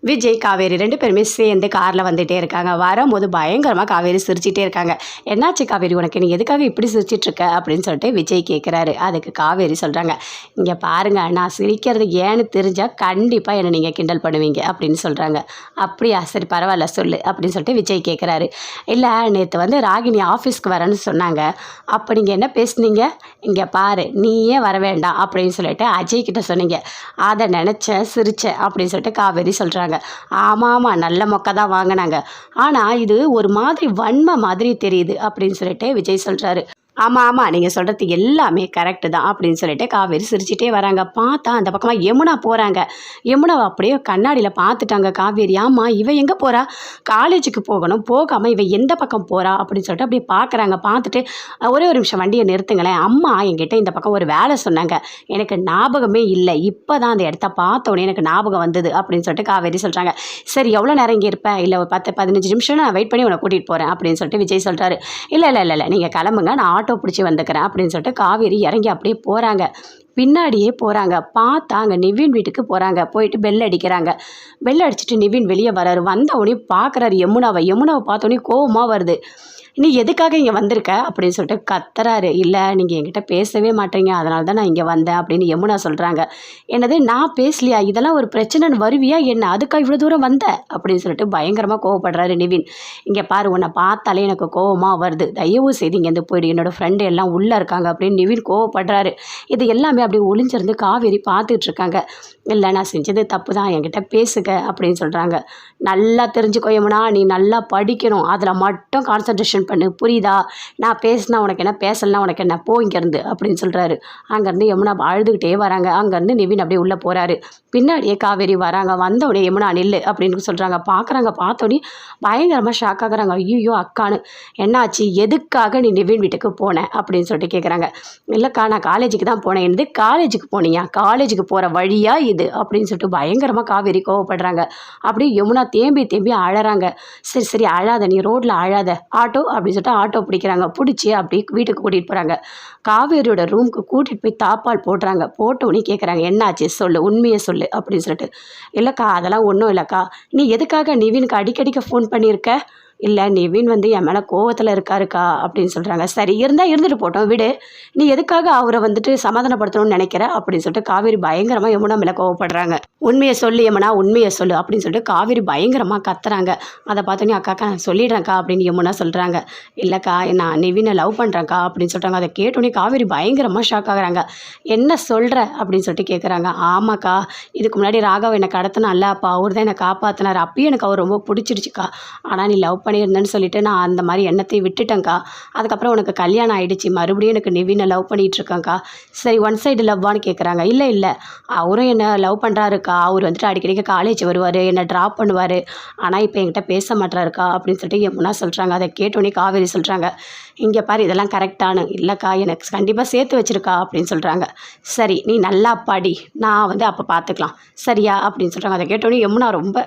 விஜய், காவேரி 2 பேருமே சேர்ந்து காரில் வந்துகிட்டே இருக்காங்க. வரும்போது பயங்கரமாக காவேரி சிரிச்சிட்டே இருக்காங்க. என்னாச்சு காவேரி, உனக்கு நீ எதுக்காக இப்படி சிரிச்சிட்ருக்க அப்படின்னு சொல்லிட்டு விஜய் கேட்குறாரு. அதுக்கு காவேரி சொல்கிறாங்க, இங்கே பாருங்கள், நான் சிரிக்கிறது ஏன்னு தெரிஞ்சால் கண்டிப்பாக என்னை நீங்கள் கிண்டல் பண்ணுவீங்க அப்படின்னு சொல்கிறாங்க. அப்படியா, சரி பரவாயில்ல சொல்லு அப்படின்னு சொல்லிட்டு விஜய் கேட்குறாரு. இல்லை, நேற்று வந்து ராகினி ஆஃபீஸ்க்கு வரேன்னு சொன்னாங்க, அப்போ நீங்கள் என்ன பேசுனீங்க? இங்கே பாரு, நீயே வர வேண்டாம் அப்படின்னு சொல்லிட்டு அஜய் கிட்ட சொன்னீங்க, அதை நினச்சேன் சிரித்தேன் அப்படின்னு சொல்லிட்டு காவேரி சொல்கிறாங்க. ஆமாம், நல்ல மொக்கை தான் வாங்கினாங்க, ஆனால் இது ஒரு மாதிரி வன்மை மாதிரி தெரியுது அப்படின்னு சொல்லிட்டு விஜய் சொல்கிறாரு. ஆமாம், நீங்கள் சொல்கிறது எல்லாமே கரெக்டு தான் அப்படின்னு சொல்லிட்டு காவேரி சிரிச்சிட்டே வராங்க. பார்த்தா அந்த பக்கமாக யமுனா போகிறாங்க. யமுனாவை அப்படியே கண்ணாடியில் பார்த்துட்டாங்க காவேரி. ஆமாம், இவன் எங்கே போகிறா? காலேஜுக்கு போகணும், போகாமல் இவன் எந்த பக்கம் போகிறா அப்படின்னு சொல்லிட்டு அப்படியே பார்க்குறாங்க. பார்த்துட்டு ஒரே ஒரு நிமிஷம் வண்டியை நிறுத்துங்களேன், அம்மா என்கிட்ட இந்த பக்கம் ஒரு வேலை சொன்னாங்க, எனக்கு ஞாபகமே இல்லை, இப்போ தான் அந்த இடத்த பார்த்தோன்னே எனக்கு ஞாபகம் வந்தது அப்படின்னு சொல்லிட்டு காவேரி சொல்கிறாங்க. சரி, எவ்வளோ நேரம் இங்கே இருப்பேன்? இல்லை, ஒரு 10-15 நிமிஷம் நான் வெயிட் பண்ணி உன்னை கூட்டிகிட்டு போகிறேன் அப்படின்னு சொல்லிட்டு விஜய் சொல்கிறாரு. இல்லை, நீங்கள் கிளம்புங்க, நான் ஆட்டோ பிடிச்சி வந்துக்கிறேன் அப்படின்னு சொல்லிட்டு காவேரி இறங்கி அப்படியே போகிறாங்க. பின்னாடியே போகிறாங்க. பார்த்தா அங்கே நிவின் வீட்டுக்கு போகிறாங்க. போயிட்டு பெல் அடிக்கிறாங்க. பெல் அடிச்சுட்டு நிவின் வெளியே வராரு. வந்தவொடனே பார்க்குறாரு யமுனாவை பார்த்தோன்னே கோவமாக வருது. நீ எதுக்காக இங்கே வந்திருக்க அப்படின்னு சொல்லிட்டு கத்துறாரு. இல்லை, நீங்கள் என்கிட்ட பேசவே மாட்டீங்க, அதனால தான் நான் இங்கே வந்தேன் அப்படின்னு யமுனா சொல்கிறாங்க. என்னது, நான் பேசலையா? இதெல்லாம் ஒரு பிரச்சனைன்னு வருவியா என்ன? அதுக்காக இவ்வளோ தூரம் வந்த அப்படின்னு சொல்லிட்டு பயங்கரமாக கோவப்படுறாரு நிவின். இங்கே பாரு, உன்னை பார்த்தாலே எனக்கு கோவமாக வருது, தயவு செய்து இங்கேருந்து போயிடு, என்னோடய ஃப்ரெண்டு எல்லாம் உள்ளே இருக்காங்க அப்படின்னு நிவின் கோவப்படுறாரு. இது எல்லாமே அப்படி ஒளிஞ்சிருந்து காவேரி பார்த்துட்ருக்காங்க. இல்லை, நான் செஞ்சது தப்பு தான், என்கிட்ட பேசுக அப்படின்னு சொல்கிறாங்க. நல்லா தெரிஞ்சுக்கோ யமுனா, நீ நல்லா படிக்கணும், அதில் மட்டும் கான்சன்ட்ரேஷன் பண்ணு, புரியுதா? நான் பேசினா உனக்கு என்ன, பேசலாம் உனக்கு என்ன, போ இங்கேருந்து அப்படின்னு சொல்கிறாரு. அங்கேருந்து யமுனா அழுதுகிட்டே வராங்க. அங்கேருந்து நிவின் அப்படியே உள்ளே போகிறாரு. பின்னாடியே காவேரி வராங்க. வந்தவுடனே யமுனா நில்லு அப்படின்னு சொல்கிறாங்க. பார்க்குறாங்க. பார்த்தோன்னே பயங்கரமாக ஷாக் ஆகுறாங்க. ஐயோ அக்கான்னு, என்னாச்சு, எதுக்காக நீ நிவின் வீட்டுக்கு போனேன் அப்படின்னு சொல்லிட்டு கேட்குறாங்க. இல்லைக்கா, நான் காலேஜுக்கு தான் போனேன். என்னது, காலேஜுக்கு போனியா? காலேஜுக்கு போகிற வழியா இது அப்படின்னு சொல்லிட்டு பயங்கரமாக காவேரி கோவப்படுறாங்க. அப்படியே யமுனா தேம்பி அழறாங்க. சரி அழாத, நீ ரோட்டில் அழாத, ஆட்டோ அப்படின்னு சொல்லிட்டு ஆட்டோ பிடிக்கிறாங்க. பிடிச்சி அப்படி வீட்டுக்கு கூட்டிகிட்டு போகிறாங்க. காவேரியோட ரூமுக்கு கூட்டிகிட்டு போய் தாப்பால் போடுறாங்க. போட்டோன்னே கேட்குறாங்க, என்னாச்சு சொல்லு, உண்மையை சொல்லு அப்படின்னு சொல்லிட்டு. இல்லைக்கா, அதெல்லாம் ஒன்றும் இல்லைக்கா, நீ எதுக்காக நிவினுக்கு அடிக்கடிக்க ஃபோன் பண்ணியிருக்க? இல்லை, நிவின் வந்து என் மேலே கோவத்தில் இருக்காருக்கா அப்படின்னு சொல்கிறாங்க. சரி, இருந்தால் இருந்துட்டு போட்டோம், விடு, நீ எதுக்காக அவரை வந்துட்டு சமாதானப்படுத்தணும்னு நினைக்கிற அப்படின்னு சொல்லிட்டு காவேரி பயங்கரமாக யமுனா மேலே கோவப்படுறாங்க. உண்மையை சொல்லு யமுனா, உண்மையை சொல்லு அப்படின்னு சொல்லிட்டு காவேரி பயங்கரமாக கத்துறாங்க. அதை பார்த்தோன்னே அக்காக்கா நான் சொல்லிடுறேன்க்கா அப்படின்னு யமுனா சொல்கிறாங்க. இல்லைக்கா, நான் நிவினை லவ் பண்ணுறேன்க்கா அப்படின்னு சொல்கிறாங்க. அதை கேட்டோன்னே காவேரி பயங்கரமாக ஷாக் ஆகுறாங்க. என்ன சொல்கிற அப்படின்னு சொல்லிட்டு கேட்குறாங்க. ஆமாக்கா, இதுக்கு முன்னாடி ராகவ் என்னை கடத்தினால, அப்போ அவர் தான் என்னை காப்பாற்றினார், அப்பயும் எனக்கு அவர் ரொம்ப பிடிச்சிருச்சுக்கா, ஆனால் நீ லவ் பண்ணியிருந்தேன்னு சொல்லிட்டு நான் அந்த மாதிரி எண்ணத்தை விட்டுட்டேங்க்கா. அதுக்கப்புறம் உனக்கு கல்யாணம் ஆகிடுச்சு, மறுபடியும் எனக்கு நிவினை லவ் பண்ணிகிட்ருக்கேங்க்கா. சரி, ஒன் சைடு லவ்வான்னு கேட்குறாங்க. இல்லை, அவரும் என்னை லவ் பண்ணுறாருக்கா, அவர் வந்துட்டு அடிக்கடிக்கு காலேஜ் வருவார், என்னை ட்ராப் பண்ணுவார், ஆனால் இப்போ என்கிட்ட பேச மாட்டாருக்கா அப்படின்னு சொல்லிட்டு யமுனா சொல்கிறாங்க. அதை கேட்டோன்னே காவேரி சொல்கிறாங்க, இங்கே பாரு, இதெல்லாம் கரெக்டானு இல்லைக்கா, எனக்கு கண்டிப்பாக சேர்த்து வச்சுருக்கா அப்படின்னு சொல்கிறாங்க. சரி, நீ நல்லா படி, நான் வந்து அப்போ பார்த்துக்கலாம் சரியா அப்படின்னு சொல்கிறாங்க. அதை கேட்டோன்னே யமுனா ரொம்ப